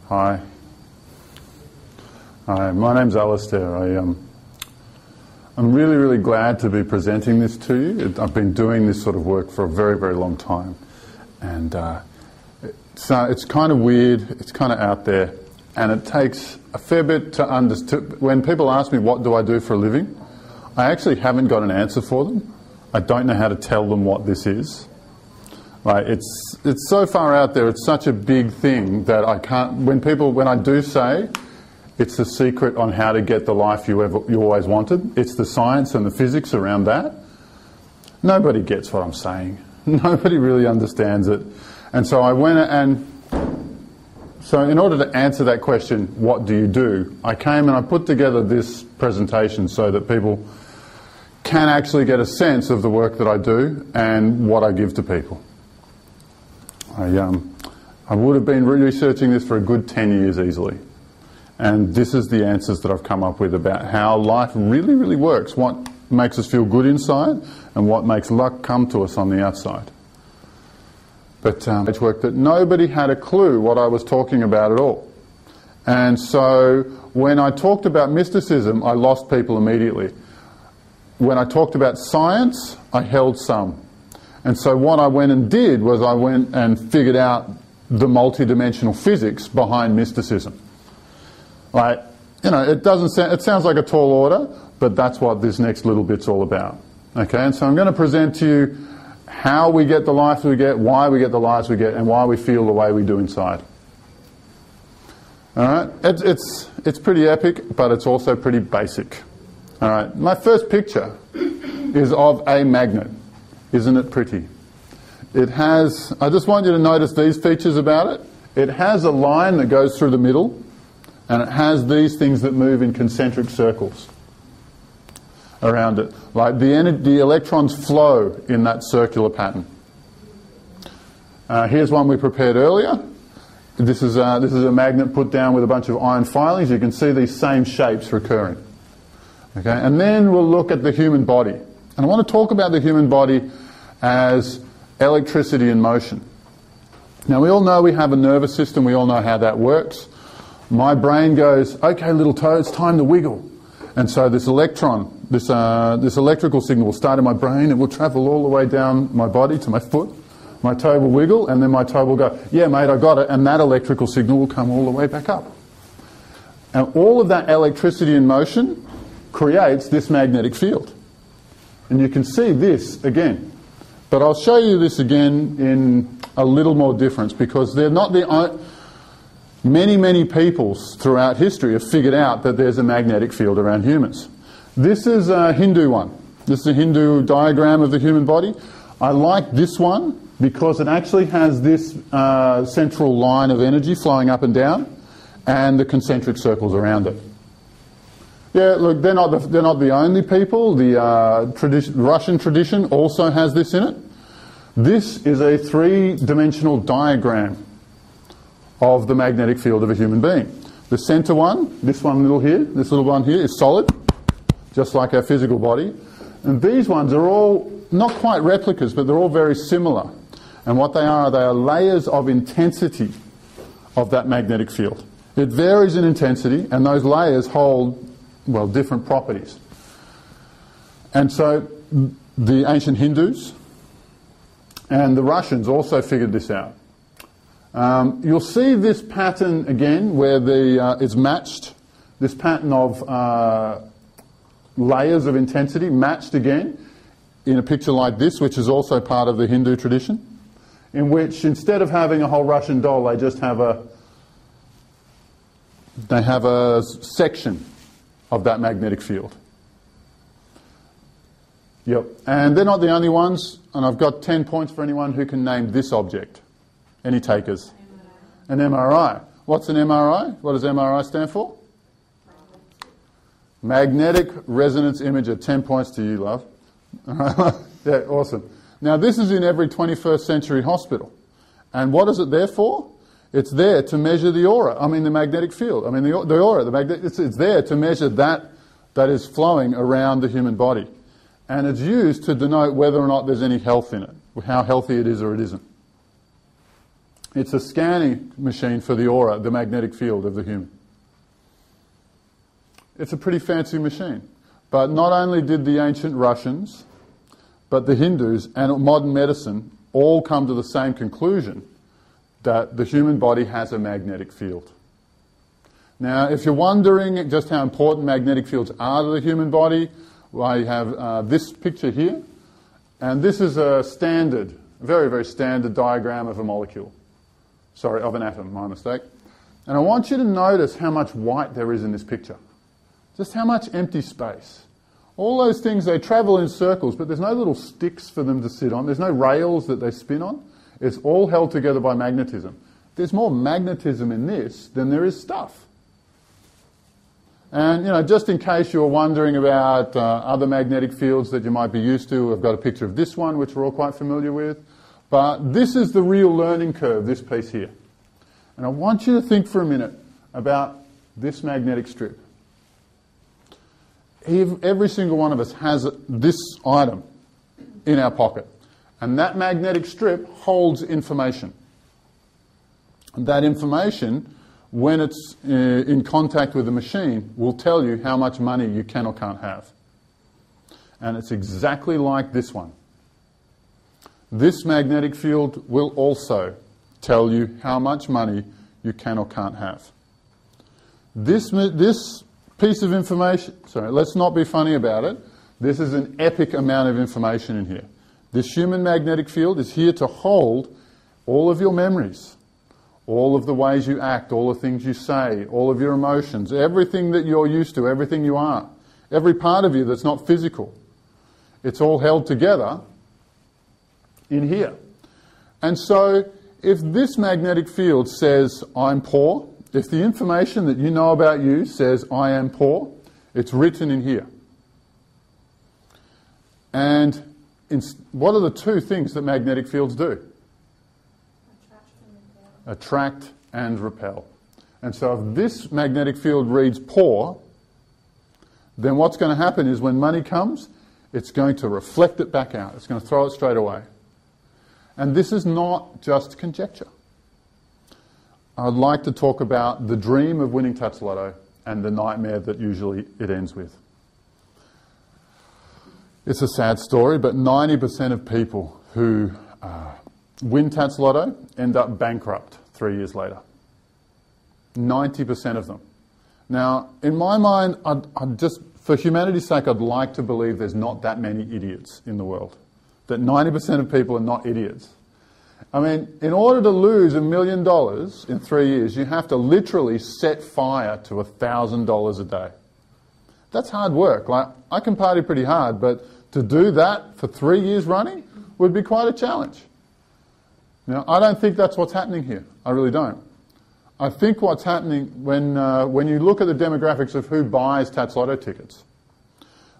Hi. Hi, my name's Alistair. I'm really, really glad to be presenting this to you. I've been doing this sort of work for a very, very long time. And it's kind of weird, it's kind of out there, and it takes a fair bit to understand. When people ask me what do I do for a living, I actually haven't got an answer for them. I don't know how to tell them what this is. Like, it's so far out there, it's such a big thing that I can't, when I do say it's the secret on how to get the life you always wanted, it's the science and the physics around that, nobody gets what I'm saying. Nobody really understands it. And so I went so in order to answer that question, what do you do? I came and I put together this presentation so that people can actually get a sense of the work that I do and what I give to people. I would have been researching this for a good 10 years easily. And this is the answers that I've come up with about how life really, really works. What makes us feel good inside and what makes luck come to us on the outside. But it's work that nobody had a clue what I was talking about at all. And so when I talked about mysticism, I lost people immediately. When I talked about science, I held some. And so what I went and did was I went and figured out the multidimensional physics behind mysticism. Like, you know, it sounds like a tall order, but that's what this next little bit's all about. Okay, and so I'm going to present to you how we get the life we get, why we get the lives we get, and why we feel the way we do inside. All right, it's pretty epic, but it's also pretty basic. All right, my first picture is of a magnet. Isn't it pretty? It has, I just want you to notice these features about it. It has a line that goes through the middle, and it has these things that move in concentric circles around it. Like the electrons flow in that circular pattern. Here's one we prepared earlier. This is a magnet put down with a bunch of iron filings. You can see these same shapes recurring. Okay, and then we'll look at the human body. And I want to talk about the human body as electricity in motion. Now, we all know we have a nervous system. We all know how that works. My brain goes, okay, little toe, it's time to wiggle. And so this electron, this electrical signal will start in my brain. It will travel all the way down my body to my foot. My toe will wiggle, and then my toe will go, yeah, mate, I got it. And that electrical signal will come all the way back up. And all of that electricity in motion creates this magnetic field. And you can see this again. But I'll show you this again in a little more difference, because they're not the many peoples throughout history have figured out that there's a magnetic field around humans. This is a Hindu one. This is a Hindu diagram of the human body. I like this one because it actually has this central line of energy flowing up and down and the concentric circles around it. Yeah, look, they're not the only people. The Russian tradition also has this in it. This is a three-dimensional diagram of the magnetic field of a human being. The center one, this one this little one here, is solid, just like our physical body. And these ones are all not quite replicas, but they're all very similar. And what they are layers of intensity of that magnetic field. It varies in intensity, and those layers hold, well, different properties. And so the ancient Hindus and the Russians also figured this out. You'll see this pattern again where it's matched, this pattern of layers of intensity matched again in a picture like this, which is also part of the Hindu tradition, in which instead of having a whole Russian doll, they just have a section of that magnetic field. Yep, and they're not the only ones, and I've got 10 points for anyone who can name this object. Any takers? MRI. An MRI. What's an MRI? What does MRI stand for? Magnetic Resonance Imager. 10 points to you, love. Yeah, awesome. Now, this is in every 21st century hospital. And what is it there for? It's there to measure the aura. I mean, the magnetic field. I mean, the aura. It's there to measure that is flowing around the human body. And it's used to denote whether or not there's any health in it, how healthy it is or it isn't. It's a scanning machine for the aura, the magnetic field of the human. It's a pretty fancy machine. But not only did the ancient Russians, but the Hindus and modern medicine all come to the same conclusion, that the human body has a magnetic field. Now, if you're wondering just how important magnetic fields are to the human body, well, I have this picture here, and this is a standard, very, very standard diagram of a molecule. Sorry, of an atom, my mistake. And I want you to notice how much white there is in this picture. Just how much empty space. All those things, they travel in circles, but there's no little sticks for them to sit on. There's no rails that they spin on. It's all held together by magnetism. There's more magnetism in this than there is stuff. And, just in case you were wondering about other magnetic fields that you might be used to, I've got a picture of this one, which we're all quite familiar with. But this is the real learning curve, this piece here. And I want you to think for a minute about this magnetic strip. Every single one of us has this item in our pocket. And that magnetic strip holds information. And that information, when it's in contact with the machine, will tell you how much money you can or can't have. And it's exactly like this one. This magnetic field will also tell you how much money you can or can't have. This piece of information, sorry, let's not be funny about it. This is an epic amount of information in here. This human magnetic field is here to hold all of your memories, all of the ways you act, all the things you say, all of your emotions, everything that you're used to, everything you are, every part of you that's not physical. It's all held together in here. And so if this magnetic field says, I'm poor, if the information that you know about you says, I am poor, it's written in here. And what are the two things that magnetic fields do? Attract and repel. And so if this magnetic field reads poor, then what's going to happen is when money comes, it's going to reflect it back out. It's going to throw it straight away. And this is not just conjecture. I'd like to talk about the dream of winning Tattslotto and the nightmare that usually it ends with. It's a sad story, but 90% of people who win Tattslotto end up bankrupt 3 years later. 90% of them. Now, in my mind, I'd just, for humanity's sake, I'd like to believe there's not that many idiots in the world. That 90% of people are not idiots. I mean, in order to lose $1 million in 3 years, you have to literally set fire to $1,000 a day. That's hard work. Like, I can party pretty hard, but to do that for 3 years running would be quite a challenge. Now, I don't think that's what's happening here. I really don't. I think what's happening when you look at the demographics of who buys Tattslotto tickets,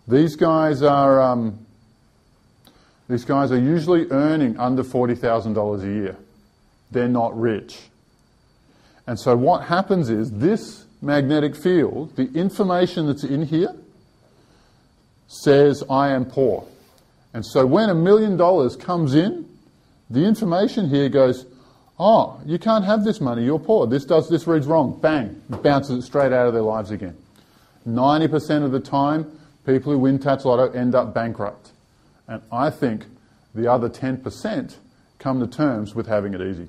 these guys are usually earning under $40,000 a year. They're not rich. And so what happens is this magnetic field, the information that's in here, says, I am poor. And so when $1 million comes in, the information here goes, oh, you can't have this money, you're poor. This reads wrong. Bang, bounces it straight out of their lives again. 90% of the time, people who win Tattslotto end up bankrupt. And I think the other 10% come to terms with having it easy.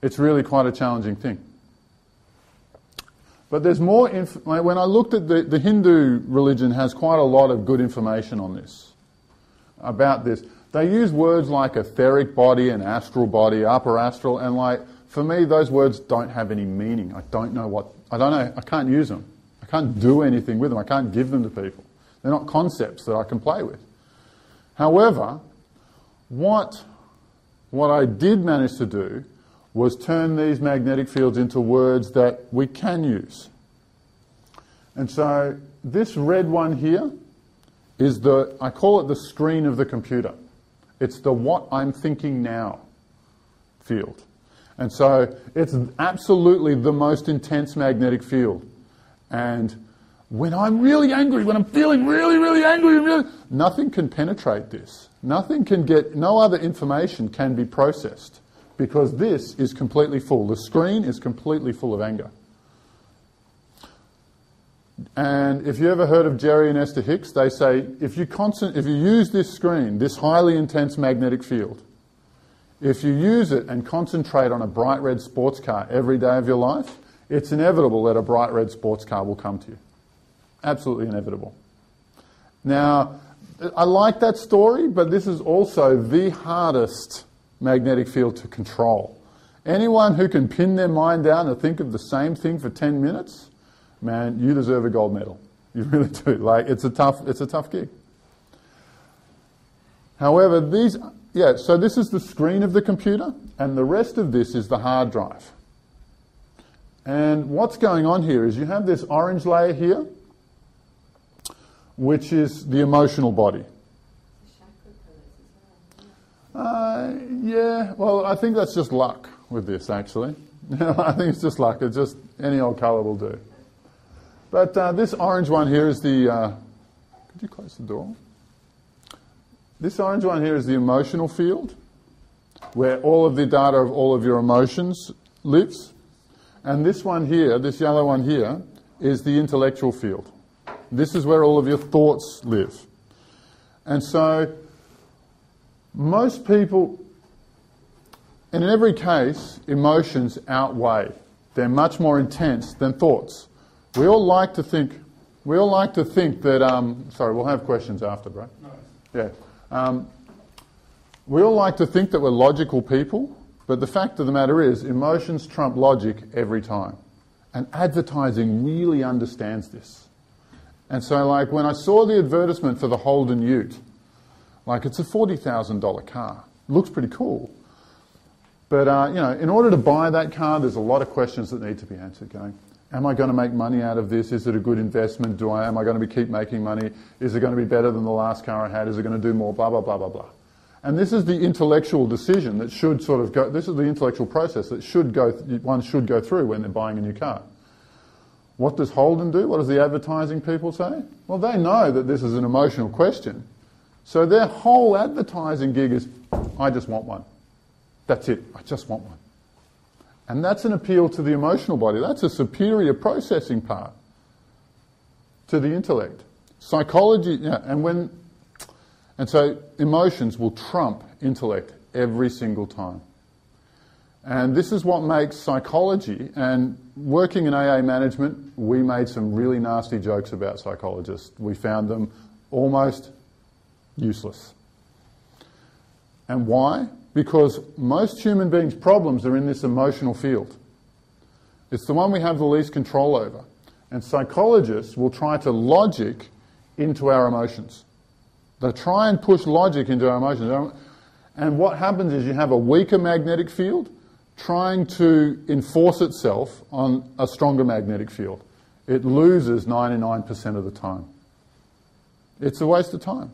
It's really quite a challenging thing. But there's more, when I looked at the Hindu religion has quite a lot of good information on this, about this. They use words like etheric body and astral body, upper astral, and for me, those words don't have any meaning. I can't use them. I can't do anything with them. I can't give them to people. They're not concepts that I can play with. However, what I did manage to do was turn these magnetic fields into words that we can use. And so this red one here is I call it the screen of the computer. It's the what I'm thinking now field. And so it's absolutely the most intense magnetic field. And when I'm really angry, when I'm feeling really, really angry, nothing can penetrate this. No other information can be processed because this is completely full. The screen is completely full of anger. And if you ever heard of Jerry and Esther Hicks, they say if you use this screen, this highly intense magnetic field, if you use it and concentrate on a bright red sports car every day of your life, it's inevitable that a bright red sports car will come to you. Absolutely inevitable. Now, I like that story, but this is also the hardest magnetic field to control. Anyone who can pin their mind down and think of the same thing for 10 minutes, man, you deserve a gold medal. You really do. Like, it's a tough gig. However, so this is the screen of the computer, and the rest of this is the hard drive. And what's going on here is you have this orange layer here, which is the emotional body. Yeah, well, I think that's just luck with this, actually. I think it's just luck. It's just any old colour will do. But this orange one here is the... could you close the door? This orange one here is the emotional field, where all of the data of all of your emotions lives. And this one here, this yellow one here, is the intellectual field. This is where all of your thoughts live. And so most people, and in every case, emotions outweigh. They're much more intense than thoughts. We all like to think that, sorry, we'll have questions after, bro. No. Yeah. We all like to think that we're logical people, but the fact of the matter is emotions trump logic every time. And advertising really understands this. And so, like, when I saw the advertisement for the Holden Ute, like, it's a $40,000 car. Looks pretty cool. But, in order to buy that car, there's a lot of questions that need to be answered going, am I going to make money out of this? Is it a good investment? Am I going to keep making money? Is it going to be better than the last car I had? Is it going to do more? Blah, blah, blah, blah, blah. And this is the intellectual decision that should sort of go, this is the intellectual process that one should go through when they're buying a new car. What does Holden do? What does the advertising people say? Well, they know that this is an emotional question. So their whole advertising gig is, I just want one. That's it. I just want one. And that's an appeal to the emotional body. That's a superior processing part to the intellect. Psychology, and so emotions will trump intellect every single time. And this is what makes psychology, and working in AA management, we made some really nasty jokes about psychologists. We found them almost useless. And why? Because most human beings' problems are in this emotional field. It's the one we have the least control over. And psychologists will try to logic into our emotions. They try and push logic into our emotions. And what happens is you have a weaker magnetic field trying to enforce itself on a stronger magnetic field. It loses 99% of the time. It's a waste of time.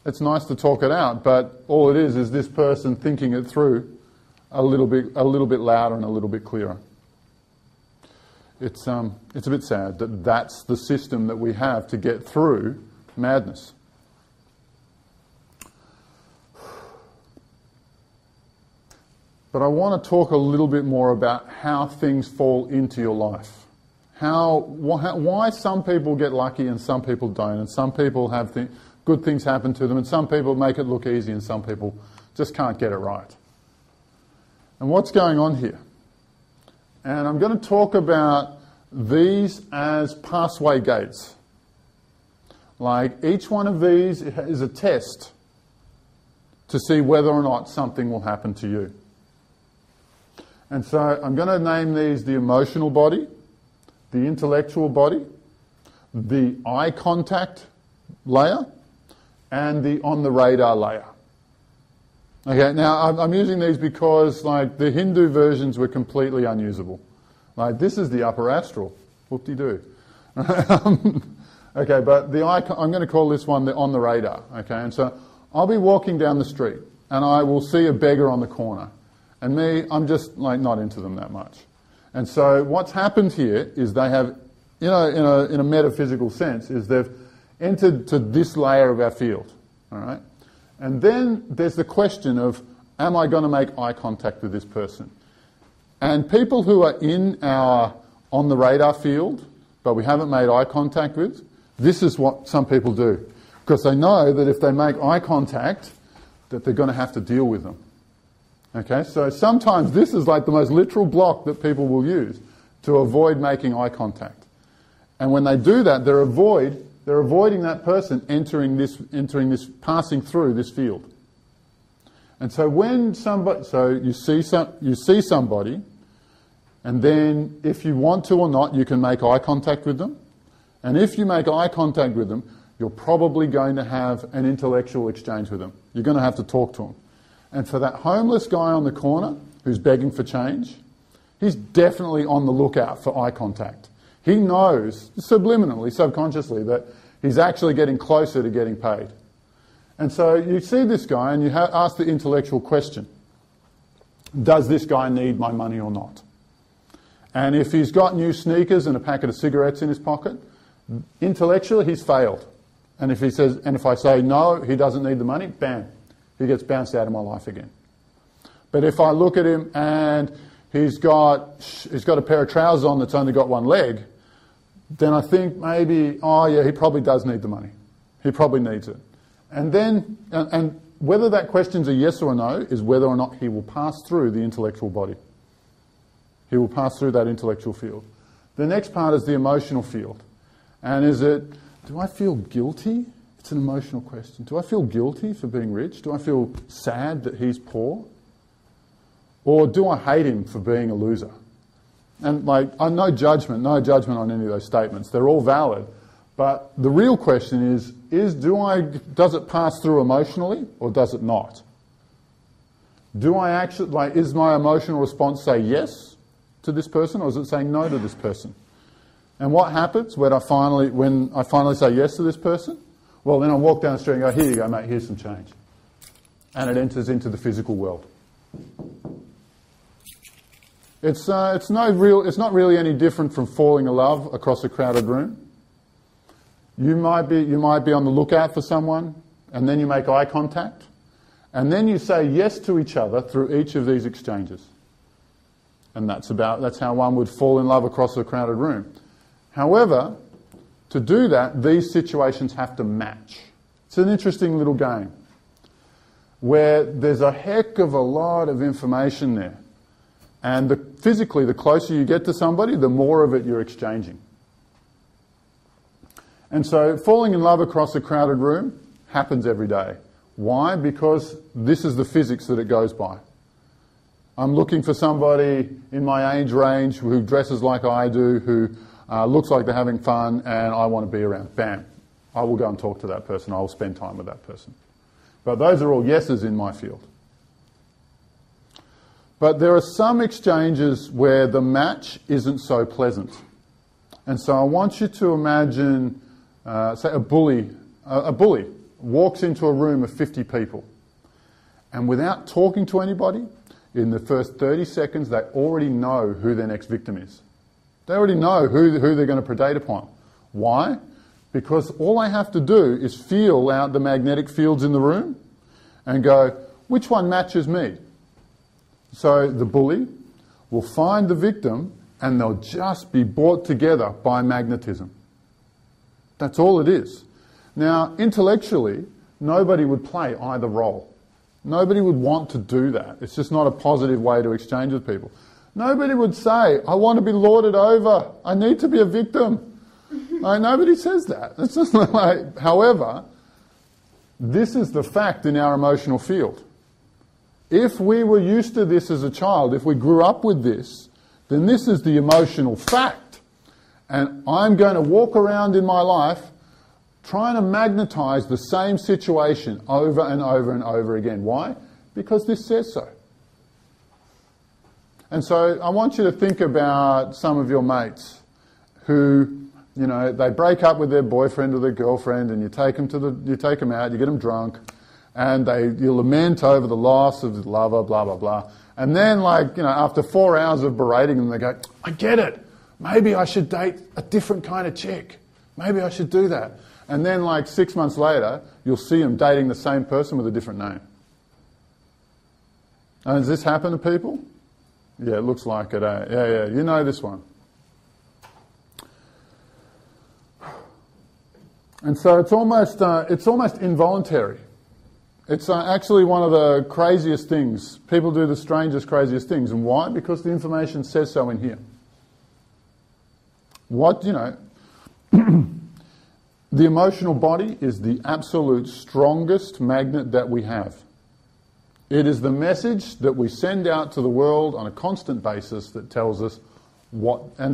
It's nice to talk it out, but all it is this person thinking it through a little bit louder and a little bit clearer. It's a bit sad that that's the system that we have to get through madness. But I want to talk a little bit more about how things fall into your life. Why some people get lucky and some people don't, and some people have good things happen to them, and some people make it look easy, and some people just can't get it right. And what's going on here? And I'm going to talk about these as pathway gates. Like, each one of these is a test to see whether or not something will happen to you. And so I'm going to name these the emotional body, the intellectual body, the eye contact layer, and the on the radar layer. Okay, now I'm using these because, like, the Hindu versions were completely unusable. Like, this is the upper astral. Whoop-de-doo. Okay, but the eye, I'm going to call this one the on the radar. Okay, and so I'll be walking down the street and I will see a beggar on the corner. And me, I'm just, like, not into them that much. And so what's happened here is they have, in a metaphysical sense, is they've entered to this layer of our field. All right? And then there's the question of, am I going to make eye contact with this person? And people who are on the radar field, but we haven't made eye contact with, this is what some people do. Because they know that if they make eye contact, that they're going to have to deal with them. Okay, so sometimes this is like the most literal block that people will use to avoid making eye contact. And when they do that, they're avoiding that person entering this, passing through this field. And so you see somebody, and then if you want to or not, you can make eye contact with them. And if you make eye contact with them, you're probably going to have an intellectual exchange with them. You're going to have to talk to them. And for that homeless guy on the corner who's begging for change, he's definitely on the lookout for eye contact. He knows, subliminally, subconsciously, that he's actually getting closer to getting paid. And so you see this guy and you ask the intellectual question, does this guy need my money or not? And if he's got new sneakers and a packet of cigarettes in his pocket, intellectually he's failed. And if I say no, he doesn't need the money, bam, he gets bounced out of my life again. But if I look at him and he's got a pair of trousers on that's only got one leg, then I think maybe, oh yeah, he probably does need the money. He probably needs it. And then, and whether that question's a yes or a no is whether or not he will pass through the intellectual body. He will pass through that intellectual field. The next part is the emotional field. And do I feel guilty? It's an emotional question. Do I feel guilty for being rich? Do I feel sad that he's poor? Or do I hate him for being a loser? And no judgment on any of those statements. They're all valid. But the real question is does it pass through emotionally or does it not? Do I actually, is my emotional response say yes to this person or is it saying no to this person? And what happens when I finally say yes to this person? Well, then I walk down the street and go, here you go, mate, here's some change. And it enters into the physical world. It's not really any different from falling in love across a crowded room. You might be on the lookout for someone, and then you make eye contact, and then you say yes to each other through each of these exchanges. And that's how one would fall in love across a crowded room. However, to do that, these situations have to match. It's an interesting little game where there's a heck of a lot of information there. And physically, the closer you get to somebody, the more of it you're exchanging. And so falling in love across a crowded room happens every day. Why? Because this is the physics that it goes by. I'm looking for somebody in my age range who dresses like I do, who looks like they're having fun, and I want to be around. Bam. I will go and talk to that person. I will spend time with that person. But those are all yeses in my field. But there are some exchanges where the match isn't so pleasant. And so I want you to imagine, say a bully walks into a room of 50 people. And without talking to anybody, in the first 30 seconds, they already know who their next victim is. They already know who they're going to predate upon. Why? Because all I have to do is feel out the magnetic fields in the room and go, which one matches me? So the bully will find the victim and they'll just be brought together by magnetism. That's all it is. Now, intellectually, nobody would play either role. Nobody would want to do that. It's just not a positive way to exchange with people. Nobody would say, I want to be lorded over. I need to be a victim. Nobody says that. It's just however, this is the fact in our emotional field. If we were used to this as a child, if we grew up with this, then this is the emotional fact. And I'm going to walk around in my life trying to magnetize the same situation over and over and over again. Why? Because this says so. And so I want you to think about some of your mates who, they break up with their boyfriend or their girlfriend, and you take them out, you get them drunk, and you lament over the loss of the lover, blah, blah, blah. And then, after 4 hours of berating them, they go, I get it. Maybe I should date a different kind of chick. Maybe I should do that. And then, 6 months later, you'll see them dating the same person with a different name. Does this happen to people? Yeah, it looks like it. Yeah, you know this one. And so it's almost involuntary. It's actually one of the craziest things. People do the strangest, craziest things. And why? Because the information says so in here. The emotional body is the absolute strongest magnet that we have. It is the message that we send out to the world on a constant basis that tells us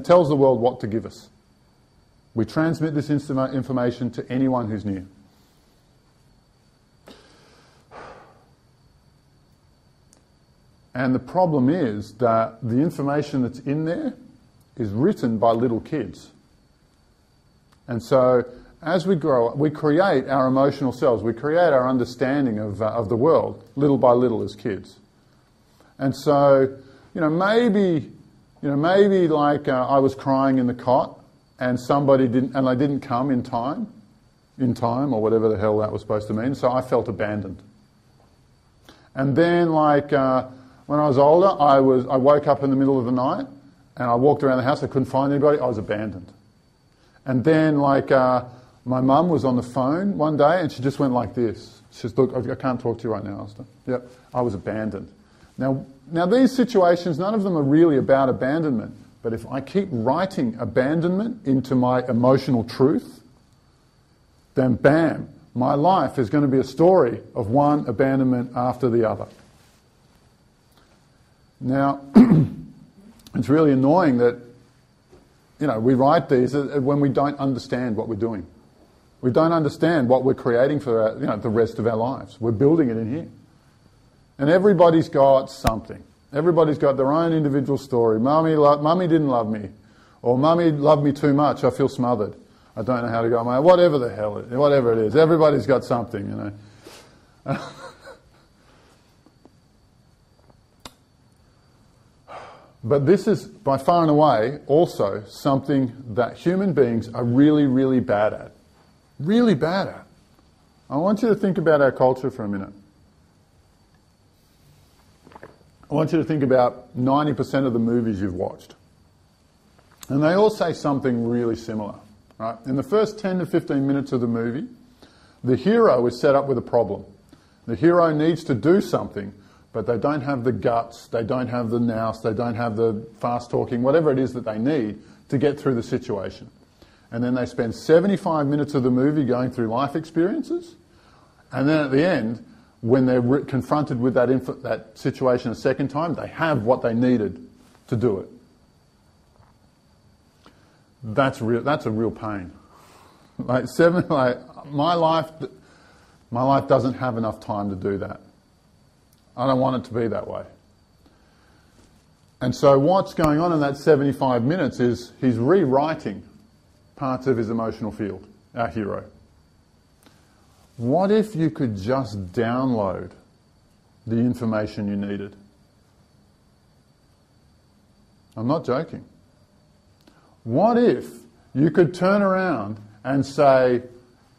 tells the world what to give us. We transmit this information to anyone who's near. And the problem is that the information that's in there is written by little kids. And so as we grow up, we create our emotional selves, we create our understanding of the world little by little as kids. And so, maybe like I was crying in the cot and I didn't come in time, or whatever the hell that was supposed to mean, so I felt abandoned. And then when I was older, I woke up in the middle of the night and I walked around the house, I couldn't find anybody, I was abandoned. And then my mum was on the phone one day and she just went like this. She says, look, I can't talk to you right now, Alistair. Yep, I was abandoned. Now these situations, none of them are really about abandonment. But if I keep writing abandonment into my emotional truth, then bam, my life is going to be a story of one abandonment after the other. Now, it's really annoying that, we write these when we don't understand what we're doing. We don't understand what we're creating for the rest of our lives. We're building it in here. And everybody's got something. Everybody's got their own individual story. Mummy didn't love me. Or Mummy loved me too much, I feel smothered. I don't know how to go on. Whatever the hell whatever it is. Everybody's got something, But this is, by far and away, also something that human beings are really, really bad at. Really bad at. I want you to think about our culture for a minute. I want you to think about 90% of the movies you've watched. And they all say something really similar. Right? In the first 10 to 15 minutes of the movie, the hero is set up with a problem. The hero needs to do something, but they don't have the guts, they don't have the nous, they don't have the fast talking, whatever it is that they need to get through the situation. And then they spend 75 minutes of the movie going through life experiences. And then at the end, when they're confronted with that situation a second time, they have what they needed to do it. That's a real pain. My life doesn't have enough time to do that. I don't want it to be that way. And so what's going on in that 75 minutes is he's rewriting parts of his emotional field, our hero. What if you could just download the information you needed? I'm not joking. What if you could turn around and say,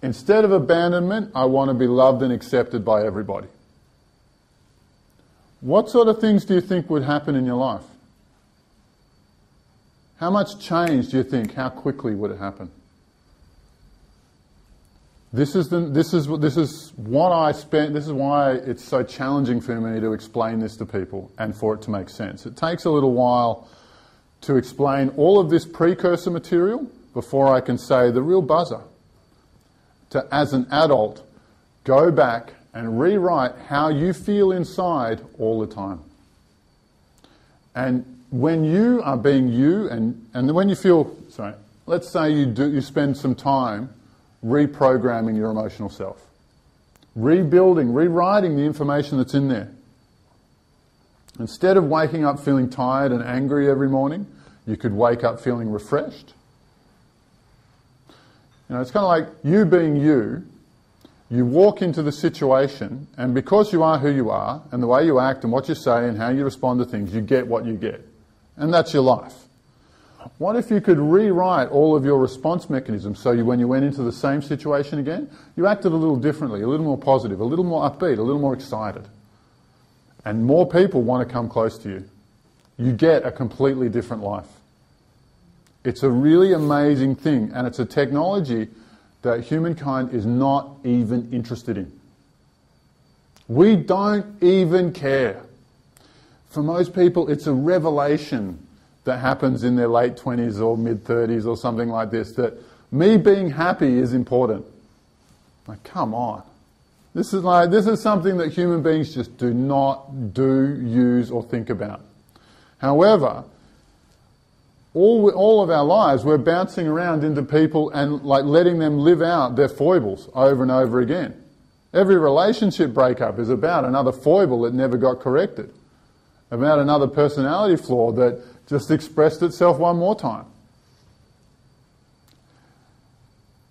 instead of abandonment, I want to be loved and accepted by everybody? What sort of things do you think would happen in your life? How much change do you think? How quickly would it happen? This is why it's so challenging for me to explain this to people and for it to make sense. It takes a little while to explain all of this precursor material before I can say the real buzzer. To, as an adult, go back and rewrite how you feel inside all the time. And when you are being you, and when you feel, let's say you spend some time reprogramming your emotional self, rewriting the information that's in there. Instead of waking up feeling tired and angry every morning, you could wake up feeling refreshed. It's kind of like you being you. You walk into the situation, and because you are who you are, and the way you act and what you say and how you respond to things, you get what you get. And that's your life. What if you could rewrite all of your response mechanisms so when you went into the same situation again, you acted a little differently, a little more positive, a little more upbeat, a little more excited. and more people want to come close to you. You get a completely different life. It's a really amazing thing, and it's a technology that humankind is not even interested in. We don't even care. For most people, it's a revelation that happens in their late 20s or mid-30s or something like this, that me being happy is important. Like, come on. This is something that human beings just do not use or think about. However, all of our lives, we're bouncing around into people and like letting them live out their foibles over and over again. Every relationship breakup is about another foible that never got corrected, about another personality flaw that just expressed itself one more time.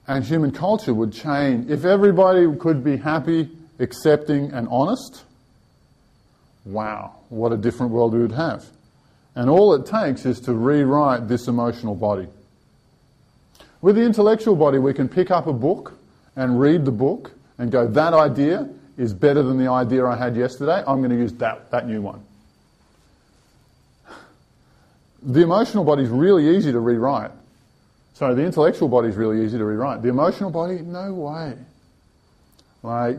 And human culture would change. If everybody could be happy, accepting and honest, wow, what a different world we would have. And all it takes is to rewrite this emotional body. With the intellectual body, we can pick up a book and read the book and go, that idea is better than the idea I had yesterday. I'm going to use that new one. The emotional body is really easy to rewrite. Sorry, the intellectual body is really easy to rewrite. The emotional body, no way. Like,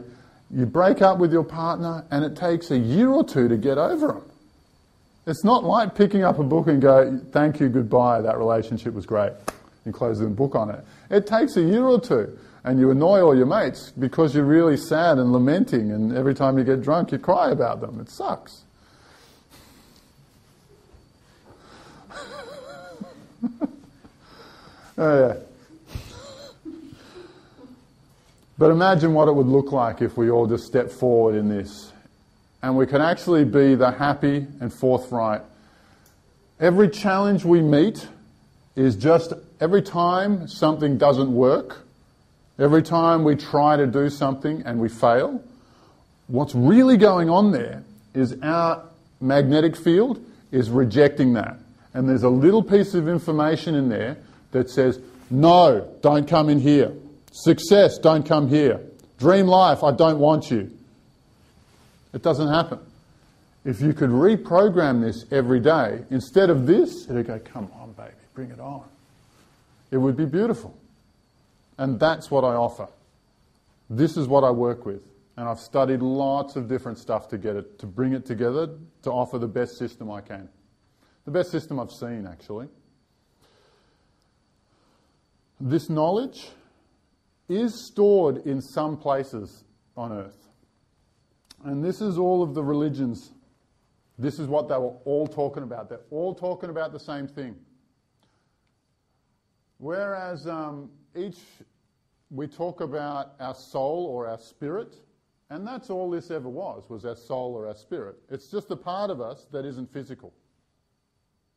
you break up with your partner and it takes a year or two to get over them. It's not like picking up a book and go, thank you, goodbye, that relationship was great, and close the book on it. It takes a year or two, and you annoy all your mates because you're really sad and lamenting, and every time you get drunk you cry about them. It sucks. Oh, yeah. But imagine what it would look like if we all just stepped forward in this. And we can actually be the happy and forthright. Every challenge we meet is just every time something doesn't work, every time we try to do something and we fail, what's really going on there is our magnetic field is rejecting that. And there's a little piece of information in there that says, no, don't come in here. Success, don't come here. Dream life, I don't want you. It doesn't happen. If you could reprogram this every day, instead of this, it'd go, come on, baby, bring it on. It would be beautiful. And that's what I offer. This is what I work with. And I've studied lots of different stuff to get it, to bring it together, to offer the best system I can. The best system I've seen, actually. This knowledge is stored in some places on earth. And this is all of the religions. This is what they were all talking about. They're all talking about the same thing. Whereas we talk about our soul or our spirit, and that's all this ever was our soul or our spirit. It's just a part of us that isn't physical.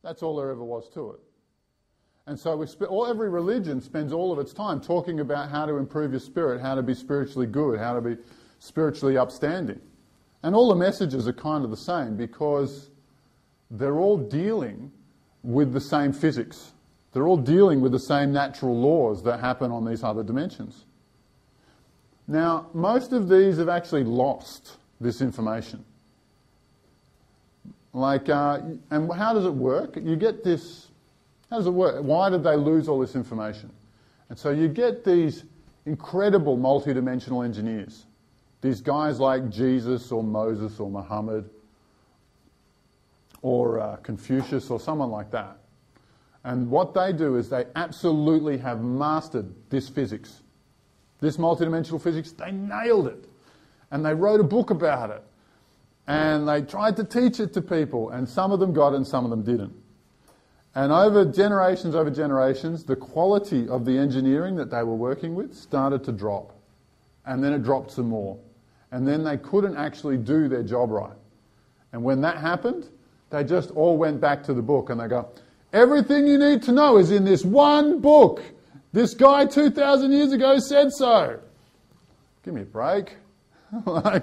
That's all there ever was to it. And so every religion spends all of its time talking about how to improve your spirit, how to be spiritually good, how to be spiritually upstanding. And all the messages are kind of the same because they're all dealing with the same physics. They're all dealing with the same natural laws that happen on these other dimensions. Now, most of these have actually lost this information. Like, and how does it work? You get this, how does it work? Why did they lose all this information? And so you get these incredible multidimensional engineers. These guys like Jesus or Moses or Muhammad or Confucius or someone like that. And what they do is they absolutely have mastered this physics. This multidimensional physics, they nailed it. And they wrote a book about it. And they tried to teach it to people. And some of them got it and some of them didn't. And over generations, the quality of the engineering that they were working with started to drop. And then it dropped some more. And then they couldn't actually do their job right. And when that happened, they just all went back to the book and they go, everything you need to know is in this one book. This guy 2,000 years ago said so. Give me a break.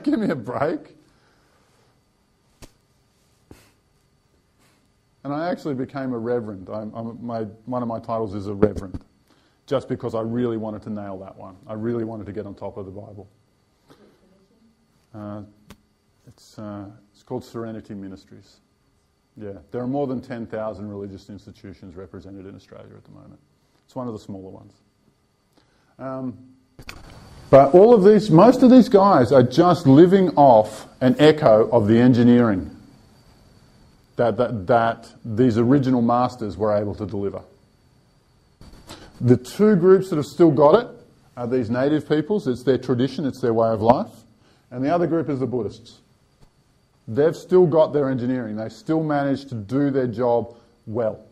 Give me a break. And I actually became a reverend. One of my titles is a reverend, just because I really wanted to nail that one. I really wanted to get on top of the Bible. It's It's called Serenity Ministries. Yeah, there are more than 10,000 religious institutions represented in Australia at the moment. It's one of the smaller ones. But all of these, most of these guys are just living off an echo of the engineering that these original masters were able to deliver. The two groups that have still got it are these native peoples. It's their tradition, it's their way of life. And the other group is the Buddhists. They've still got their engineering. They still manage to do their job well.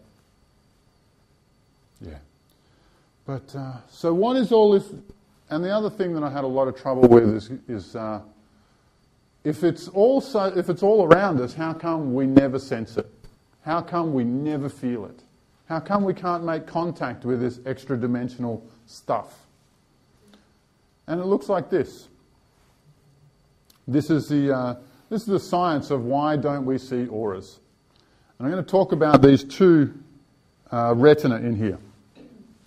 Yeah. But, so what is all this? And the other thing that I had a lot of trouble with is if it's all around us, how come we never sense it? How come we never feel it? How come we can't make contact with this extra-dimensional stuff? And it looks like this. This is the science of why don't we see auras. And I'm going to talk about these two retina in here.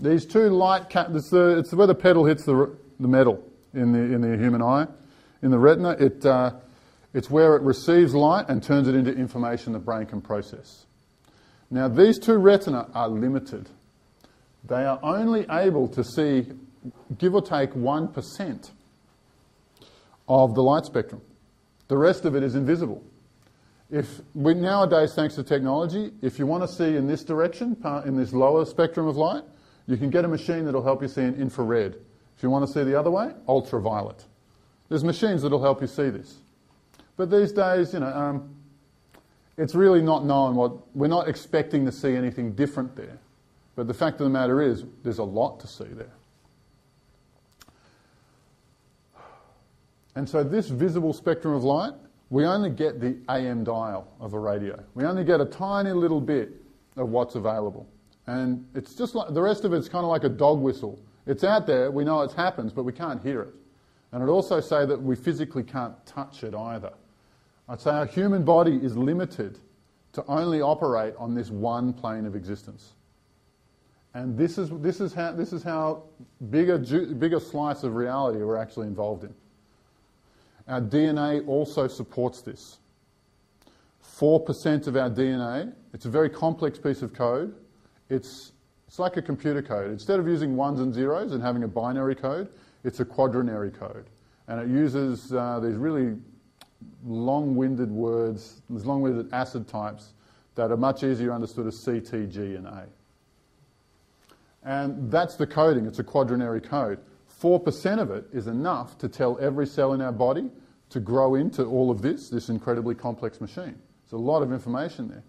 These two light it's where the petal hits the metal in the human eye. In the retina, it's where it receives light and turns it into information the brain can process. Now, these two retina are limited. They are only able to see, give or take, 1% of the light spectrum. The rest of it is invisible. Nowadays, thanks to technology, if you want to see in this direction, in this lower spectrum of light, you can get a machine that will help you see in infrared. If you want to see the other way, ultraviolet. There's machines that will help you see this. But these days, it's really not known we're not expecting to see anything different there. But the fact of the matter is, there's a lot to see there. And so this visible spectrum of light, we only get the AM dial of a radio. We only get a tiny little bit of what's available. And it's just like, the rest of it's kind of like a dog whistle. It's out there, we know it happens, but we can't hear it. And I'd also say that we physically can't touch it either. I'd say our human body is limited to only operate on this one plane of existence. And this is how bigger slice of reality we're actually involved in. Our DNA also supports this. 4% of our DNA, it's a very complex piece of code. It's like a computer code. Instead of using ones and zeros and having a binary code, it's a quadrinary code. And it uses these really long-winded words, these long-winded acid types that are much easier understood as C, T, G, and A. And that's the coding. It's a quadrinary code. 4% of it is enough to tell every cell in our body to grow into all of this incredibly complex machine. There's a lot of information there.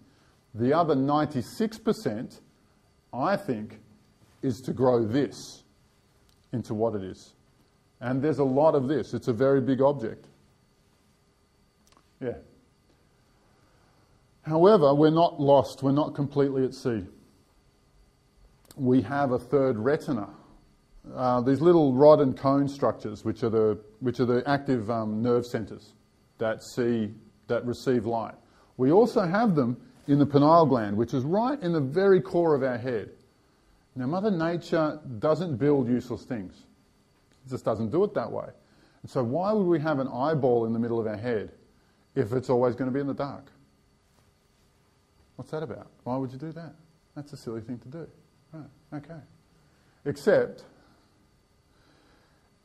The other 96%, I think, is to grow this into what it is. And there's a lot of this. It's a very big object. Yeah. However, we're not lost. We're not completely at sea. We have a third retina. These little rod and cone structures, which are the active nerve centres that receive light. We also have them in the pineal gland, which is right in the very core of our head. Now, Mother Nature doesn't build useless things. It just doesn't do it that way. And so why would we have an eyeball in the middle of our head if it's always going to be in the dark? What's that about? Why would you do that? That's a silly thing to do. Right, okay. Except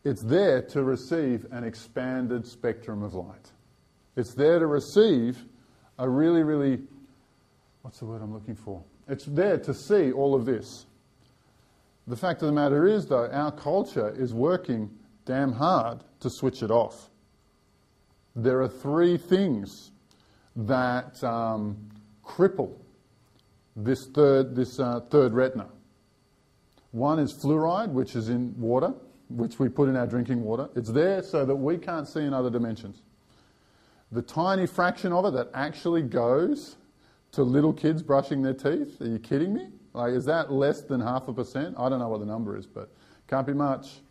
it's there to receive an expanded spectrum of light. It's there to receive a really, really, what's the word I'm looking for? It's there to see all of this. The fact of the matter is, though, our culture is working damn hard to switch it off. There are three things that cripple this third retina. One is fluoride, which is in water, which we put in our drinking water. It's there so that we can't see in other dimensions. The tiny fraction of it that actually goes to little kids brushing their teeth, are you kidding me? Like, is that less than 0.5%? I don't know what the number is, but can't be much.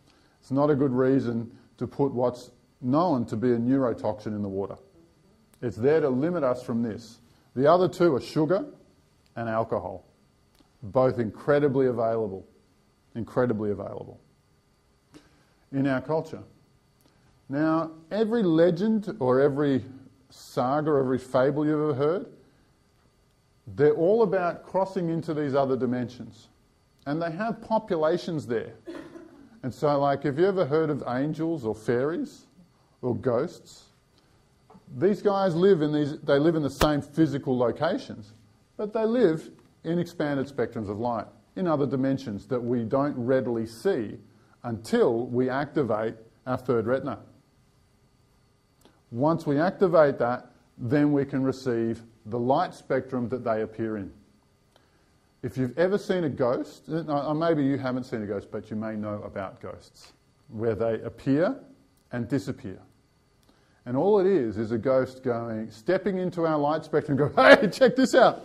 It's not a good reason to put what's known to be a neurotoxin in the water. It's there to limit us from this. The other two are sugar and alcohol, both incredibly available in our culture. Now, every legend or every saga, every fable you've ever heard, they're all about crossing into these other dimensions. And they have populations there. And so, like, have you ever heard of angels or fairies or ghosts? These guys live in the same physical locations, but they live in expanded spectrums of light, in other dimensions that we don't readily see until we activate our third retina. Once we activate that, then we can receive the light spectrum that they appear in. If you've ever seen a ghost, maybe you haven't seen a ghost, but you may know about ghosts, where they appear and disappear. And all it is a ghost stepping into our light spectrum and going, hey, check this out,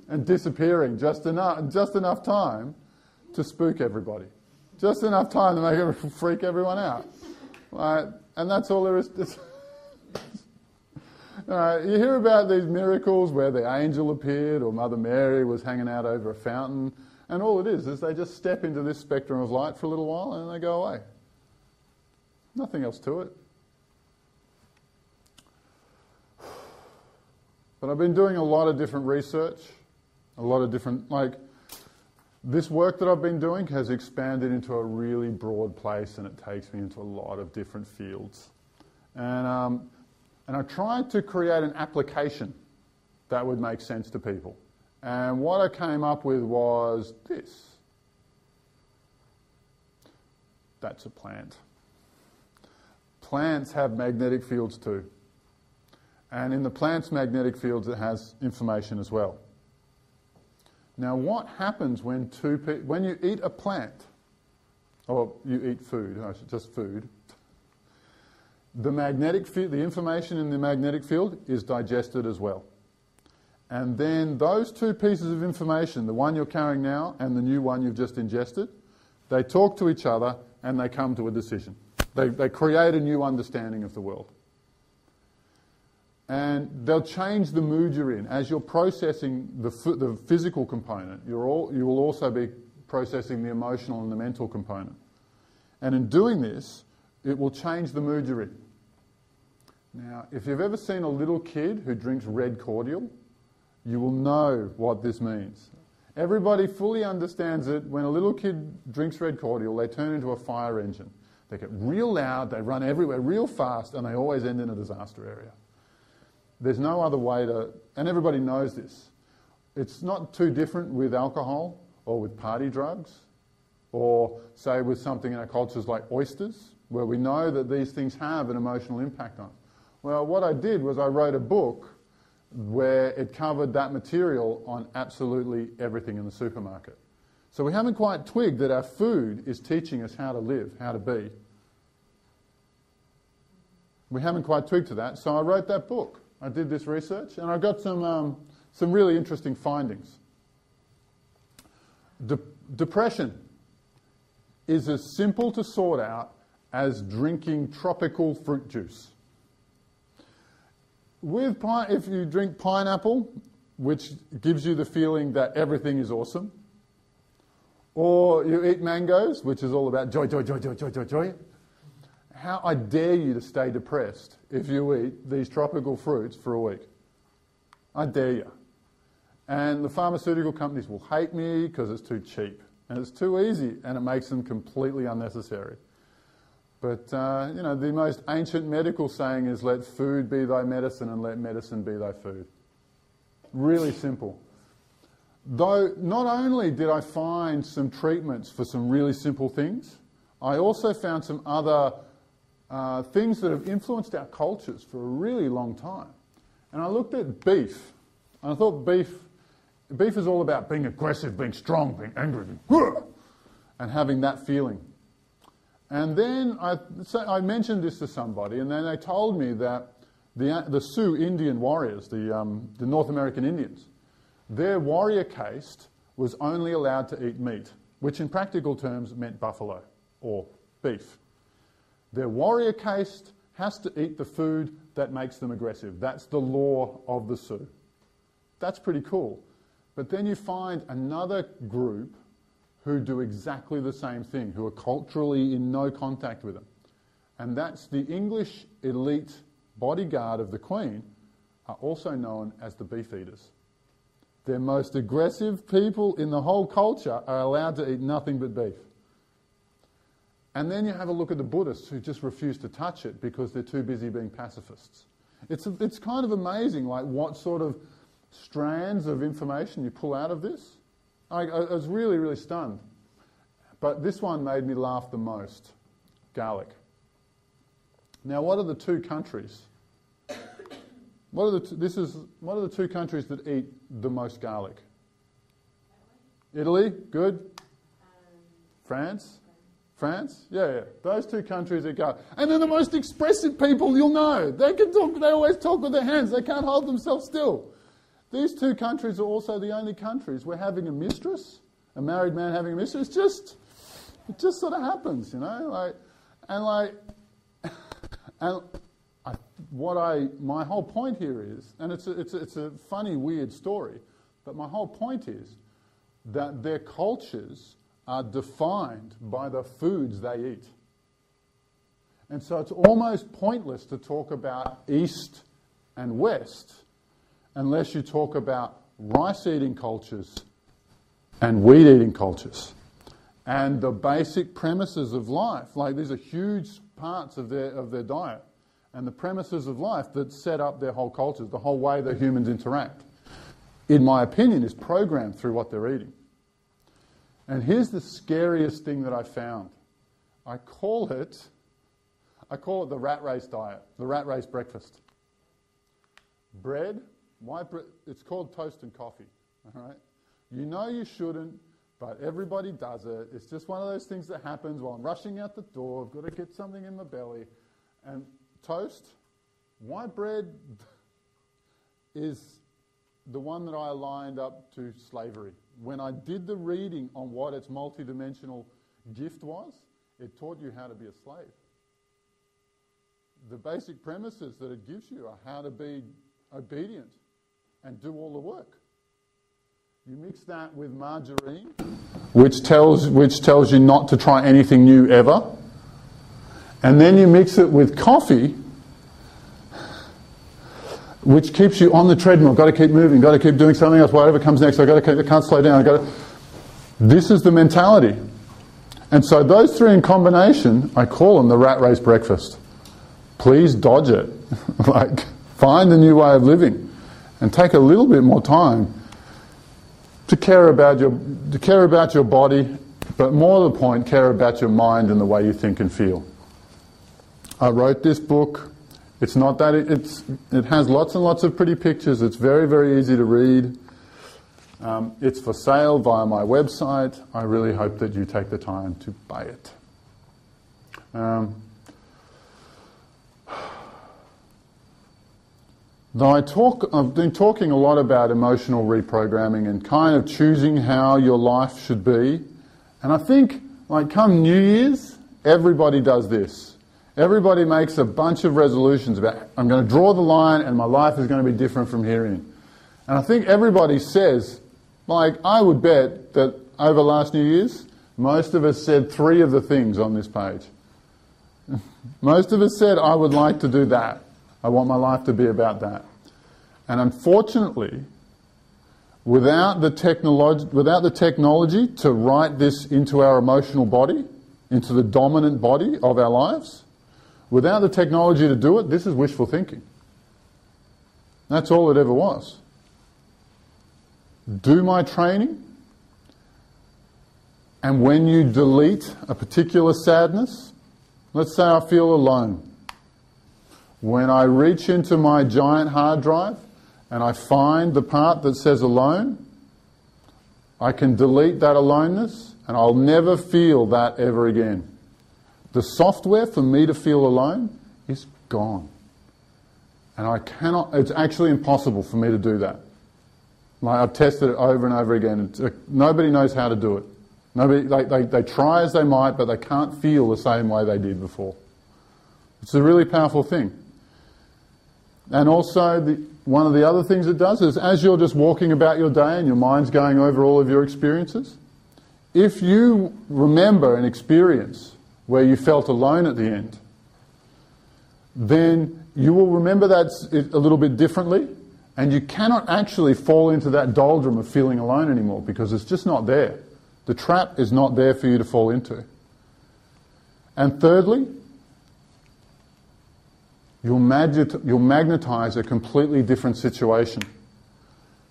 and disappearing just enough time to spook everybody. Just enough time to make it freak everyone out. Right? And that's all there is. You hear about these miracles where the angel appeared or Mother Mary was hanging out over a fountain, and all it is they just step into this spectrum of light for a little while and then they go away. Nothing else to it. But I've been doing a lot of different research, this work that I've been doing has expanded into a really broad place, and it takes me into a lot of different fields. And I tried to create an application that would make sense to people. And what I came up with was this. That's a plant. Plants have magnetic fields too. And in the plant's magnetic fields, it has information as well. Now, what happens when you eat a plant, or you eat food, just food, the information in the magnetic field is digested as well. And then those two pieces of information, the one you're carrying now and the new one you've just ingested, they talk to each other and they come to a decision. They create a new understanding of the world. And they'll change the mood you're in. As you're processing the physical component, you will also be processing the emotional and the mental component. And in doing this, it will change the mood you're in. Now, if you've ever seen a little kid who drinks red cordial, you will know what this means. Everybody fully understands it. When a little kid drinks red cordial, they turn into a fire engine. They get real loud, they run everywhere real fast, and they always end in a disaster area. There's no other way and everybody knows this. It's not too different with alcohol or with party drugs or, say, with something in our cultures like oysters, where we know that these things have an emotional impact on us. Well, what I did was I wrote a book where it covered that material on absolutely everything in the supermarket. So we haven't quite twigged that our food is teaching us how to live, how to be. We haven't quite twigged to that, so I wrote that book. I did this research, and I got some really interesting findings. Depression is as simple to sort out as drinking tropical fruit juice. If you drink pineapple, which gives you the feeling that everything is awesome, or you eat mangoes, which is all about joy, joy, joy, joy, joy, joy, joy, how I dare you to stay depressed if you eat these tropical fruits for a week. I dare you. And the pharmaceutical companies will hate me because it's too cheap. And it's too easy, and it makes them completely unnecessary. But, the most ancient medical saying is, let food be thy medicine and let medicine be thy food. Really simple. Though not only did I find some treatments for some really simple things, I also found some other things that have influenced our cultures for a really long time. And I looked at beef, and I thought beef is all about being aggressive, being strong, being angry, and having that feeling. And then I mentioned this to somebody, and then they told me that the Sioux Indian warriors, the North American Indians, their warrior caste was only allowed to eat meat, which in practical terms meant buffalo or beef. Their warrior caste has to eat the food that makes them aggressive. That's the law of the Sioux. That's pretty cool. But then you find another group who do exactly the same thing, who are culturally in no contact with them. And that's the English elite bodyguard of the Queen, are also known as the beef eaters. The most aggressive people in the whole culture are allowed to eat nothing but beef. And then you have a look at the Buddhists who just refuse to touch it because they're too busy being pacifists. It's kind of amazing, like what sort of strands of information you pull out of this. I was really, really stunned. But this one made me laugh the most. Garlic. Now, what are the two countries? What are the two countries that eat the most garlic? Italy, good. France? France? Yeah. Those two countries that go. And they're the most expressive people you'll know. They can talk, they always talk with their hands. They can't hold themselves still. These two countries are also the only countries where having a mistress, a married man having a mistress, it just sort of happens, you know? My whole point here is, and it's a funny, weird story, but my whole point is that their cultures are defined by the foods they eat. And so it's almost pointless to talk about East and West unless you talk about rice-eating cultures and wheat-eating cultures. And the basic premises of life, like these are huge parts of their diet, and the premises of life that set up their whole cultures, the whole way that humans interact, in my opinion, is programmed through what they're eating. And here's the scariest thing that I found. I call it the rat race diet, the rat race breakfast. Bread, it's called toast and coffee, all right? You know you shouldn't, but everybody does it. It's just one of those things that happens while I'm rushing out the door. I've got to get something in my belly. And toast, white bread is the one that I aligned up to slavery. When I did the reading on what its multidimensional gift was, it taught you how to be a slave. The basic premises that it gives you are how to be obedient and do all the work. You mix that with margarine, which tells you not to try anything new ever, and then you mix it with coffee, which keeps you on the treadmill. Got to keep moving, got to keep doing something else, whatever comes next. I can't slow down. This is the mentality. And so those three in combination, I call them the rat race breakfast. Please dodge it. Find a new way of living and take a little bit more time to care about your body, but more to the point, care about your mind and the way you think and feel. I wrote this book. It's not that it has lots and lots of pretty pictures. It's very, very easy to read. It's for sale via my website. I really hope that you take the time to buy it. I've been talking a lot about emotional reprogramming and kind of choosing how your life should be. And I think, come New Year's, everybody does this. Everybody makes a bunch of resolutions about, I'm going to draw the line and my life is going to be different from here in. And I think everybody says, I would bet that over last New Year's, most of us said 3 of the things on this page. Most of us said, I would like to do that. I want my life to be about that. And unfortunately, without the technology to write this into our emotional body, into the dominant body of our lives, without the technology to do it, this is wishful thinking. That's all it ever was. Do my training, and when you delete a particular sadness, let's say I feel alone. When I reach into my giant hard drive and I find the part that says alone, I can delete that aloneness and I'll never feel that ever again. The software for me to feel alone is gone. And it's actually impossible for me to do that. I've tested it over and over again. Nobody knows how to do it. They try as they might, but they can't feel the same way they did before. It's a really powerful thing. And also, one of the other things it does is, as you're just walking about your day and your mind's going over all of your experiences, if you remember an experience where you felt alone at the end, then you will remember that a little bit differently, and you cannot actually fall into that doldrum of feeling alone anymore because it's just not there. The trap is not there for you to fall into. And thirdly, you'll magnetize a completely different situation.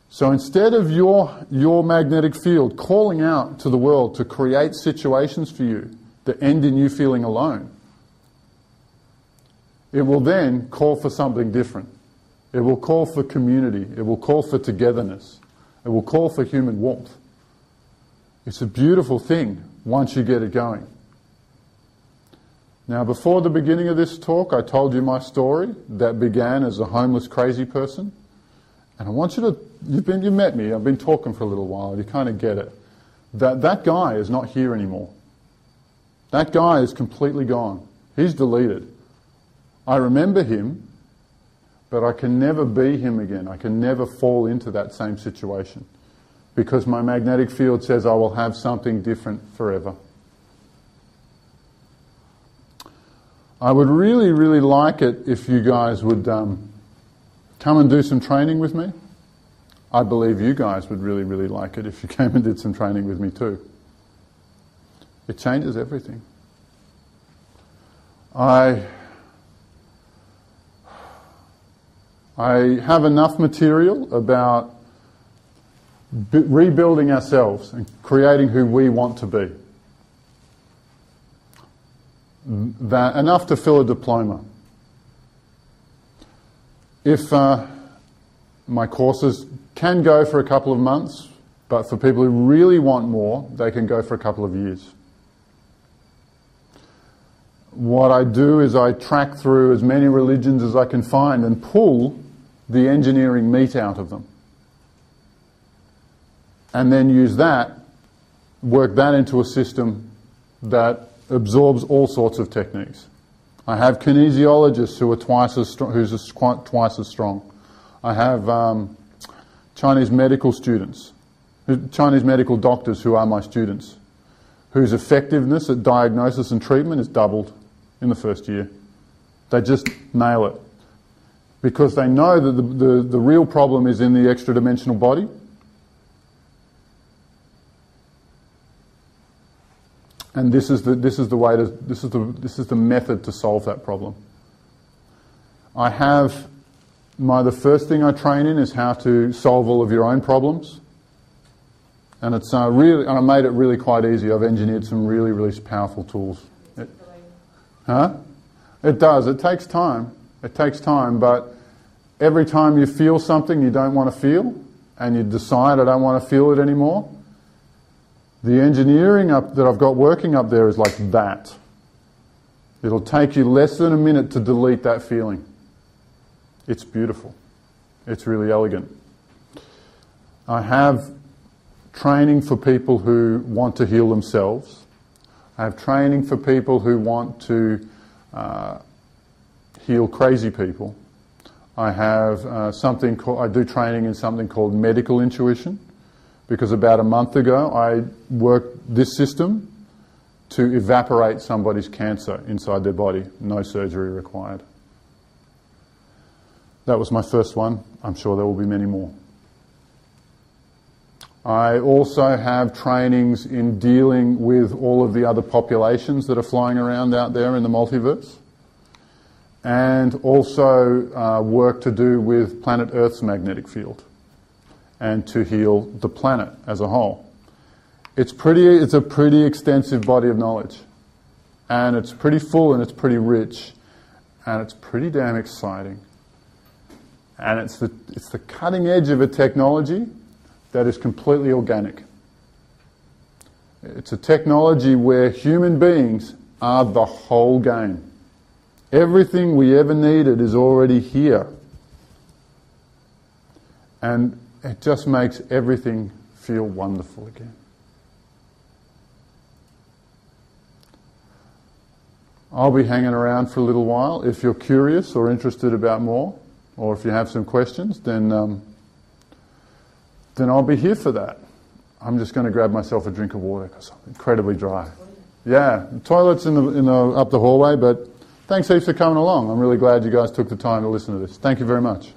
So instead of your magnetic field calling out to the world to create situations for you that end in you feeling alone, it will then call for something different. It will call for community. It will call for togetherness. It will call for human warmth. It's a beautiful thing once you get it going. Now, before the beginning of this talk, I told you my story that began as a homeless, crazy person. And I want you to, you've met me, I've been talking for a little while, you kind of get it. That guy is not here anymore. That guy is completely gone. He's deleted. I remember him, but I can never be him again. I can never fall into that same situation because my magnetic field says I will have something different forever. I would really, really like it if you guys would come and do some training with me. I believe you guys would really, really like it if you came and did some training with me too. It changes everything. I have enough material about rebuilding ourselves and creating who we want to be. That enough to fill a diploma. If my courses can go for a couple of months, but for people who really want more, they can go for a couple of years. What I do is I track through as many religions as I can find and pull the engineering meat out of them. And then use that, work that into a system that absorbs all sorts of techniques. I have kinesiologists who are twice as strong. I have Chinese medical students, Chinese medical doctors who are my students, whose effectiveness at diagnosis and treatment is doubled in the first year. They just nail it. Because they know that the real problem is in the extra-dimensional body. And this is the method to solve that problem. I have the first thing I train in is how to solve all of your own problems. And it's I made it really quite easy. I've engineered some really, really powerful tools. It does. It takes time. It takes time, but every time you feel something you don't want to feel, and you decide I don't want to feel it anymore, the engineering that I've got working up there is like that. It'll take you less than a minute to delete that feeling. It's beautiful. It's really elegant. I have training for people who want to heal themselves. I have training for people who want to heal crazy people. I have I do training in something called medical intuition, because about a month ago I worked this system to evaporate somebody's cancer inside their body, no surgery required. That was my first one. I'm sure there will be many more. I also have trainings in dealing with all of the other populations that are flying around out there in the multiverse, and also work to do with planet Earth's magnetic field and to heal the planet as a whole. It's a pretty extensive body of knowledge, and it's pretty full and it's pretty rich, and it's pretty damn exciting. And it's the cutting edge of a technology that is completely organic. It's a technology where human beings are the whole game. Everything we ever needed is already here. And it just makes everything feel wonderful again. I'll be hanging around for a little while. If you're curious or interested about more, or if you have some questions, then I'll be here for that. I'm just going to grab myself a drink of water because I'm incredibly dry. Yeah, the toilet's in the up the hallway, but Thanks heaps for coming along. I'm really glad you guys took the time to listen to this. Thank you very much.